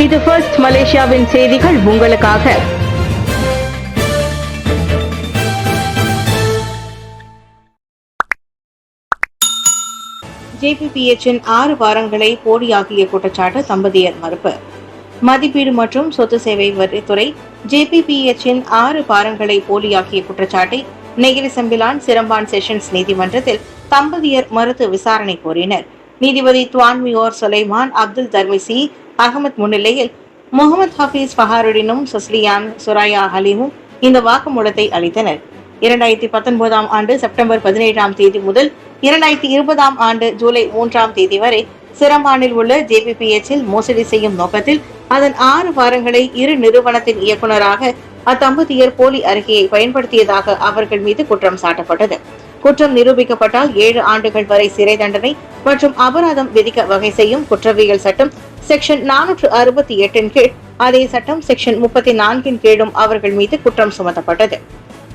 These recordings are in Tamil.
இது ஃபர்ஸ்ட் மலேசியாவின் செய்திகள் உங்களுக்காக. ஜேபிபிஎச்சின் 6 வாரங்களை போலியாக்கிய குற்றச்சாட்டு தம்பதியர் மறுப்பு. மதிப்பீடு மற்றும் சொத்து சேவை வரித்துறை ஜேபிபிஎச்சின் 6 வாரங்களை போலியாக்கிய குற்றச்சாட்டை நெகிரி செம்பிலான் சிரம்பான் செஷன்ஸ் நீதிமன்றத்தில் தம்பதியர் மறுத்து விசாரணை கோரினர். நீதிபதி துவான்மியோர் சுலைமான் அப்துல் தர்மிசி அகமது முன்னிலையில் முகமது ஹபீஸ் ஃபஹாருடினும் சஸ்லியான் சுராயா ஹலீமும் இந்த வாக்குமூலத்தை அளித்தனர். 2019 ஆண்டு செப்டம்பர் 17ஆம் தேதி முதல் 2020 ஆண்டு ஜூலை 3ஆம் தேதி வரை சிரம்பானில் உள்ள ஜேபிபிஎச்சில் மோசடி செய்யும் நோக்கத்தில் அதன் 6 வாரங்களை இரு நிறுவனத்தின் இயக்குநராக அத்தம்பதியர் போலி அறிக்கையை பயன்படுத்தியதாக அவர்கள் மீது குற்றம் சாட்டப்பட்டது. குற்றம் நிரூபிக்கப்பட்டால் 7 ஆண்டுகள் வரை சிறை தண்டனை மற்றும் அபராதம் விதிக்க வகை செய்யும் குற்றவியல் சட்டம் செக்ஷன் 468 கீழ், அதே சட்டம் செக்ஷன் 34 கீழும் அவர்கள் மீது குற்றம் சுமத்தப்பட்டது.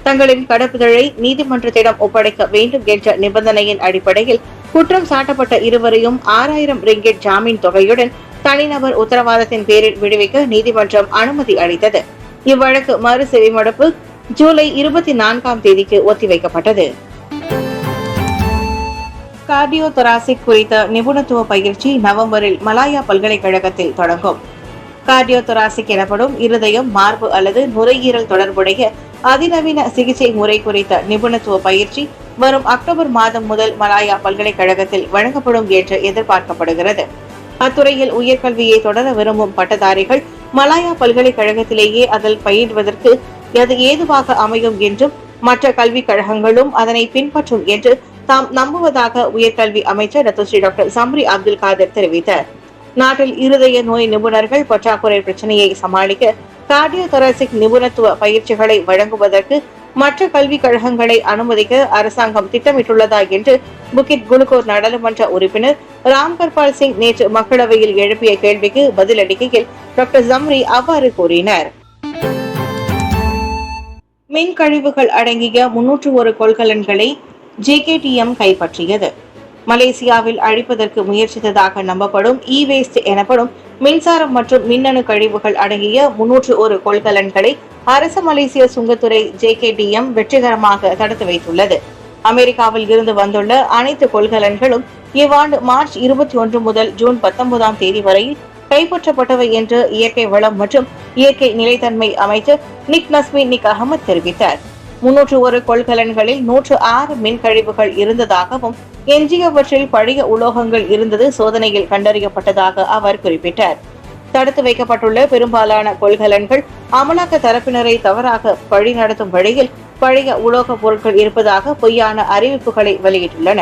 தங்களின் கடப்புதழை நீதிமன்றத்திடம் ஒப்படைக்க வேண்டும் என்ற நிபந்தனையின் அடிப்படையில் குற்றம் சாட்டப்பட்ட இருவரையும் 6000 ரிங்கெட் ஜாமீன் தொகையுடன் தனிநபர் உத்தரவாதத்தின் பேரில் விடுவிக்க நீதிமன்றம் அனுமதி அளித்தது. இவ்வழக்கு மறு செவிமடுப்பு ஜூலை 24ஆம் தேதிக்கு ஒத்திவைக்கப்பட்டது. கார்டியோ தொராசிக் குறித்த நிபுணத்துவ பயிற்சி நவம்பரில் மலாயா பல்கலைக்கழகத்தில் தொடங்கும். கார்டியோ தொராசிக் எனப்படும் இருதயம், மார்பு அல்லது நுரையீரல் தொடர்புடைய அதிநவீன சிகிச்சை முறை குறித்த நிபுணத்துவ பயிற்சி வரும் அக்டோபர் மாதம் முதல் மலாயா பல்கலைக்கழகத்தில் வழங்கப்படும் என்று எதிர்பார்க்கப்படுகிறது. அத்துறையில் உயர்கல்வியை தொடர விரும்பும் பட்டதாரிகள் மலாயா பல்கலைக்கழகத்திலேயே அதில் பயிடுவதற்கு அது ஏதுவாக அமையும் என்றும் மற்ற கல்விக் கழகங்களும் அதனை பின்பற்றும் என்று தாம் நம்புவதாக உயர்கல்வி அமைச்சர் ரத்துஸ்ரீ டாக்டர் சம்ரி அப்துல் காதர் தெரிவித்தார். நாட்டில் இருதய நோய் நிபுணர்கள் பற்றாக்குறை பிரச்சனையை சமாளிக்க கார்டியோ தொராசிக் நிபுணத்துவ பயிற்சிகளை வழங்குவதற்கு மற்ற கல்விக் கழகங்களை அனுமதிக்க அரசாங்கம் திட்டமிட்டுள்ளதா என்று புக்கிட் குலுகோர் நாடாளுமன்ற உறுப்பினர் ராம்கர்பால் சிங் நேற்று மக்களவையில் எழுப்பிய கேள்விக்கு பதிலளிக்கையில் டாக்டர் சம்ரி அவ்வாறு கூறினார். மின் கழிவுகள் அடங்கிய 301 கொள்கலன்களை ஜேகேடிஎம் கைப்பற்றியது. மலேசியாவில் அழிப்பதற்கு முயற்சித்ததாக நம்பப்படும் வேஸ்ட் எனப்படும் மின்சாரம் மற்றும் மின்னணு கழிவுகள் அடங்கிய 301 கொள்கலன்களை அரசு மலேசிய சுங்கத்துறை ஜேகேடிஎம் வெற்றிகரமாக தடுத்து வைத்துள்ளது. அமெரிக்காவில் இருந்து வந்துள்ள அனைத்து கொள்கலன்களும் இவ்வாண்டு மார்ச் 21 முதல் ஜூன் 19ஆம் தேதி வரையில் கைப்பற்றப்பட்டவை என்று இயற்கை வளம் மற்றும் இயற்கை நிலைத்தன்மை அமைச்சர் நிக் நஸ்மி நிக் அகமது தெரிவித்தார். 301 கொள்கலன்களில் 106 மின் கழிவுகள் இருந்ததாகவும் எஞ்சியவற்றில் பழைய உலோகங்கள் இருந்தது சோதனையில் கண்டறியப்பட்டதாக அவர் குறிப்பிட்டார். தடுத்து வைக்கப்பட்டுள்ள பெரும்பாலான கொள்கலன்கள் அமலாக்க தரப்பினரை தவறாக வழிநடத்தும் வழியில் பழைய உலோக பொருட்கள் இருப்பதாக பொய்யான அறிவிப்புகளை வெளியிட்டுள்ளன.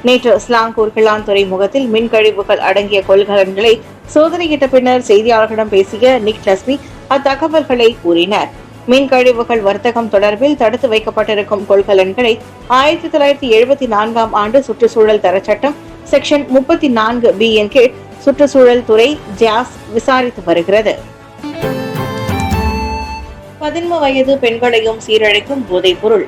நேற்று ஸ்லாங்கூர் கிளான் துறைமுகத்தில் மின் கழிவுகள் அடங்கிய கொள்கலன்களை சோதனையிட்ட பின்னர் செய்தியாளர்களிடம் பேசிய நிக் நஸ்மி அத்தகவல்களை கூறினார். மின் கழிவுகள் வர்த்தகம் தொடர்பில் தடுத்து வைக்கப்பட்டிருக்கும் கொள்கலன்களை 1974ஆம் ஆண்டு சுற்றுச்சூழல் தரச்சட்டம் செக்ஷன் 34B கீழ் சுற்றுச்சூழல் துறை ஜாஸ் விசாரித்து வருகிறது. 11 வயது பெண்களையும் சீரழிக்கும் போதைப் பொருள்.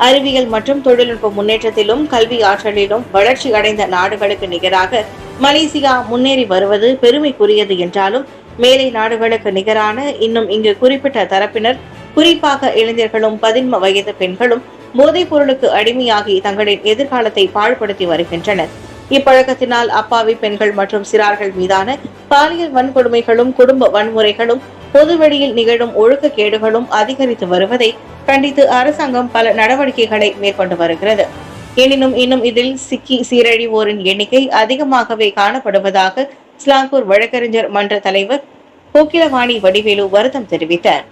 அறிவியல் மற்றும் தொழில்நுட்ப முன்னேற்றத்திலும் கல்வி ஆற்றலிலும் வளர்ச்சி அடைந்த நாடுகளுக்கு நிகராக மலேசியா முன்னேறி வருவது பெருமைக்குரியது என்றாலும் மேலை நாடுகளுக்கு நிகரான இன்னும் இங்கு குறிப்பிட்ட தரப்பினர், குறிப்பாக இளைஞர்களும் 11 வயது பெண்களும் போதைப் பொருளுக்கு அடிமையாகி தங்களின் எதிர்காலத்தை பாழ்படுத்தி வருகின்றனர். இப்பழக்கத்தினால் அப்பாவி பெண்கள் மற்றும் சிறார்கள் மீதான பாலியல் வன்கொடுமைகளும் குடும்ப வன்முறைகளும் பொதுவெளியில் நிகழும் ஒழுக்கக்கேடுகளும் அதிகரித்து வருவதை கண்டித்து அரசாங்கம் பல நடவடிக்கைகளை மேற்கொண்டு வருகிறது. எனினும் இன்னும் இதில் சிக்கி சீரழிவோரின் எண்ணிக்கை அதிகமாகவே காணப்படுவதாக ஸ்லாங்கூர் வழக்கறிஞர் மன்ற தலைவர் கோகிலவாணி வடிவேலு வருத்தம் தெரிவித்தார்.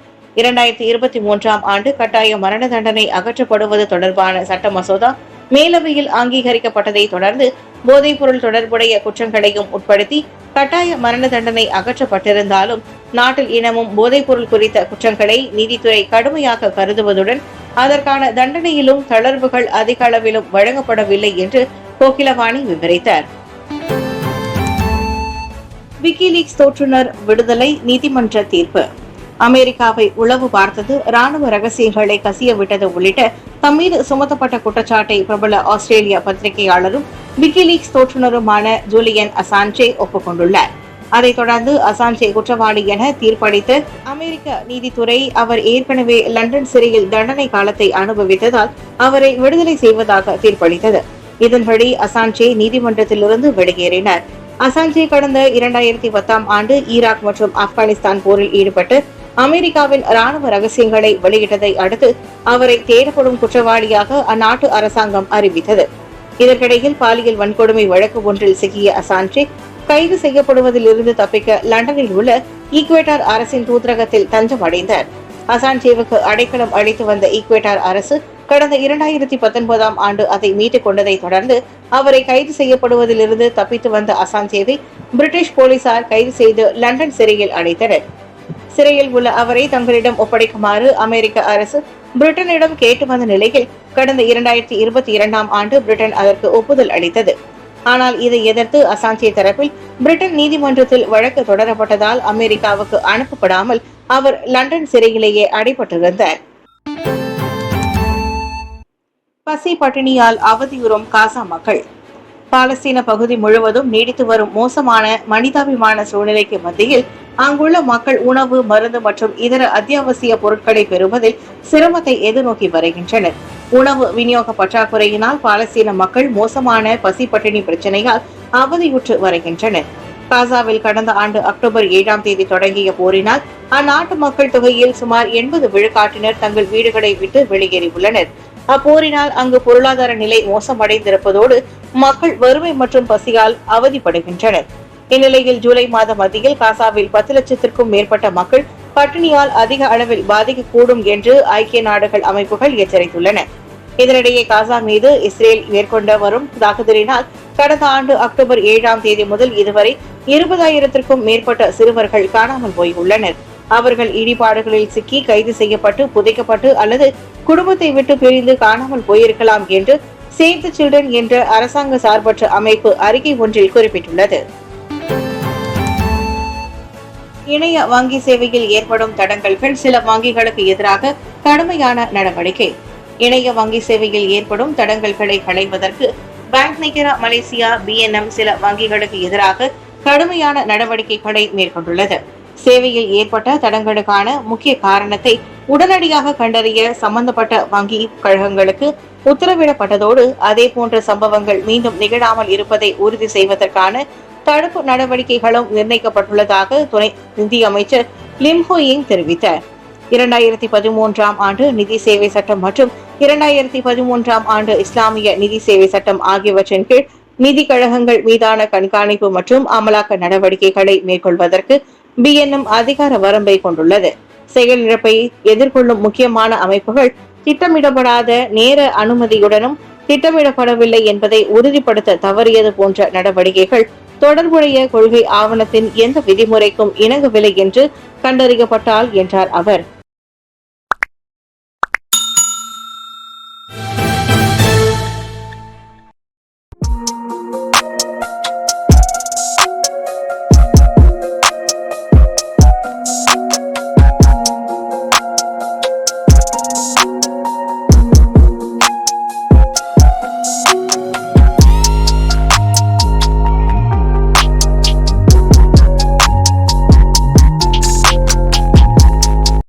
2023ஆம் ஆண்டு கட்டாய மரண தண்டனை அகற்றப்படுவது தொடர்பான சட்ட மசோதா மேலவையில் அங்கீகரிக்கப்பட்டதை தொடர்ந்து போதைப் பொருள் தொடர்புடைய குற்றங்களையும் உட்படுத்தி கட்டாய மரண தண்டனை அகற்றப்பட்டிருந்தாலும் நாட்டில் இனமும் போதைப் பொருள் குறித்த குற்றங்களை நீதித்துறை கடுமையாக கருதுவதுடன் அதற்கான தண்டனையிலும் தளர்வுகள் அதிக அளவிலும் வழங்கப்படவில்லை என்று கோகிலவாணி விவரித்தார். விக்கிலீக்ஸ் தோற்றுநர் விடுதலை நீதிமன்ற தீர்ப்பு. அமெரிக்காவை உளவு பார்த்தது, ராணுவ ரகசியங்களை கசிய விட்டது உள்ளிட்ட தம்மீது சுமத்தப்பட்ட குற்றச்சாட்டை பிரபல ஆஸ்திரேலிய பத்திரிகையாளரும் விக்கிலீக்ஸ் தோற்றுநருமான ஜூலியன் அசான்ஜே ஒப்புக்கொண்டுள்ளார். அதைத் தொடர்ந்து அசாஞ்சே குற்றவாளி என தீர்ப்பளித்த அமெரிக்க நீதித்துறை அவர் ஏற்கனவே லண்டன் சிறையில் தண்டனை காலத்தை அனுபவித்ததால் அவரை விடுதலை செய்வதாக தீர்ப்பளித்தது. இதன்படி அசாஞ்சே நீதிமன்றத்திலிருந்து வெளியேறினார். அசாஞ்சே கடந்த 2010ஆம் ஆண்டு ஈராக் மற்றும் ஆப்கானிஸ்தான் போரில் ஈடுபட்டு அமெரிக்காவின் ராணுவ ரகசியங்களை வெளியிட்டதை அடுத்து அவரை தேடப்படும் குற்றவாளியாக அந்நாட்டு அரசாங்கம் அறிவித்தது. இதற்கிடையில் பாலியல் வன்கொடுமை வழக்கு ஒன்றில் சிக்கிய அசாஞ்சே கைது செய்யப்படுவதிலிருந்து தப்பிக்க லண்டனில் உள்ள ஈக்வேட்டார் அரசின் தூதரகத்தில் தஞ்சம் அடைந்தார். அசாஞ்சேவுக்கு அடைக்கலம் அளித்து வந்த ஈக்வேட்டார் அரசு கடந்த 2019ஆம் ஆண்டு அதை மீட்டுக் கொண்டதை தொடர்ந்து அவரை கைது செய்யப்படுவதிலிருந்து தப்பித்து வந்த அசாஞ்சேவை பிரிட்டிஷ் போலீசார் கைது செய்து லண்டன் சிறையில் அடைத்தனர். சிறையில் உள்ள அவரை தங்களிடம் ஒப்படைக்குமாறு அமெரிக்க அரசு பிரிட்டனிடம் கேட்டு வந்த நிலையில் கடந்த 2022ஆம் ஆண்டு பிரிட்டன் அதற்கு ஒப்புதல் அளித்தது. ஆனால் இதை எதிர்த்து அசாஞ்சே தரப்பில் பிரிட்டன் நீதிமன்றத்தில் வழக்கு தொடரப்பட்டதால் அமெரிக்காவுக்கு அனுப்பப்படாமல் அவர் லண்டன் சிறையிலேயே அடைபட்டிருந்தார். பசி பட்டினியால் அவதியுறும் காசா மக்கள். பாலஸ்தீன பகுதி முழுவதும் நீடித்து வரும் மோசமான மனிதாபிமான சூழ்நிலைக்கு மத்தியில் அங்குள்ள மக்கள் உணவு, மருந்து மற்றும் இதர அத்தியாவசிய பொருட்களை பெறுவதில் சிரமத்தை எதிர்நோக்கி வருகின்றனர். உணவு விநியோக பற்றாக்குறையினால் பாலஸ்தீன மக்கள் மோசமான பசி பட்டினி பிரச்சனையால் அவதியுற்று வருகின்றனர். காசாவில் கடந்த ஆண்டு அக்டோபர் 7ஆம் தேதி தொடங்கிய போரினால் அந்நாட்டு மக்கள் தொகையில் சுமார் 80 விழுக்காட்டினர் தங்கள் வீடுகளை விட்டு வெளியேறியுள்ளனர். அப்போரினால் அங்கு பொருளாதார நிலை மோசமடைந்திருப்பதோடு மக்கள் வறுமை மற்றும் பசியால் அவதிப்படுகின்றனர். இந்நிலையில் ஜூலை மாத மத்தியில் காசாவில் 10 லட்சத்திற்கும் மேற்பட்ட மக்கள் பட்டினியால் அதிக அளவில் பாதிக்கக்கூடும் என்று ஐக்கிய நாடுகள் அமைப்புகள் எச்சரித்துள்ளன. இதனிடையே காசா மீது இஸ்ரேல் மேற்கொண்டு வரும் தாக்குதலினால் கடந்த ஆண்டு அக்டோபர் 7ஆம் தேதி முதல் இதுவரை 20,000த்திற்கும் மேற்பட்ட சிறுவர்கள் காணாமல் போயுள்ளனர். அவர்கள் இடிபாடுகளில் சிக்கி கைது செய்யப்பட்டு புதைக்கப்பட்டு அல்லது குடும்பத்தை விட்டு பிரிந்து காணாமல் போயிருக்கலாம் என்று சேவ் தி சில்ட்ரன் என்ற அரசாங்க சார்பற்ற அமைப்பு அறிக்கை ஒன்றில் குறிப்பிட்டுள்ளது. இணைய வங்கி சேவையில் ஏற்படும் தடங்கல்கள் சில வங்கிகளுக்கு எதிராக கடுமையான நடவடிக்கை. இணைய வங்கி சேவையில் ஏற்படும் தடங்கல்களை களைவதற்கு பேங்க் நிகரா மலேசியா BNM சில வங்கிகளுக்கு எதிராக கடுமையான நடவடிக்கைகளை மேற்கொண்டுள்ளது. சேவையில் ஏற்பட்ட தடங்களுக்கான முக்கிய காரணத்தை உடனடியாக கண்டறிய சம்பந்தப்பட்ட வங்கி கழகங்களுக்கு உத்தரவிடப்பட்டதோடு அதே போன்ற சம்பவங்கள் மீண்டும் நிகழாமல் இருப்பதை உறுதி செய்வதற்கான தடுப்பு நடவடிக்கைகளும் நிர்ணயிக்கப்பட்டுள்ளதாக துணை நிதியமைச்சர் லிம் ஹோ யிங் தெரிவித்தார். 2013ஆம் ஆண்டு நிதி சேவை சட்டம் மற்றும் 2013ஆம் ஆண்டு இஸ்லாமிய நிதி சேவை சட்டம் ஆகியவற்றின் கீழ் நிதி கழகங்கள் மீதான கண்காணிப்பு மற்றும் அமலாக்க நடவடிக்கைகளை மேற்கொள்வதற்கு BNM அதிகார வரம்பை கொண்டுள்ளது. செயலிழப்பை எதிர்கொள்ளும் முக்கியமான அமைப்புகள் திட்டமிடப்படாத நேர அனுமதியுடனும் திட்டமிடப்படவில்லை என்பதை உறுதிப்படுத்த தவறியது போன்ற நடவடிக்கைகள் தொடர்புடைய கொள்கை ஆவணத்தின் எந்த விதிமுறைக்கும் இணங்கவில்லை என்று கண்டறியப்பட்டால் என்றார் அவர்.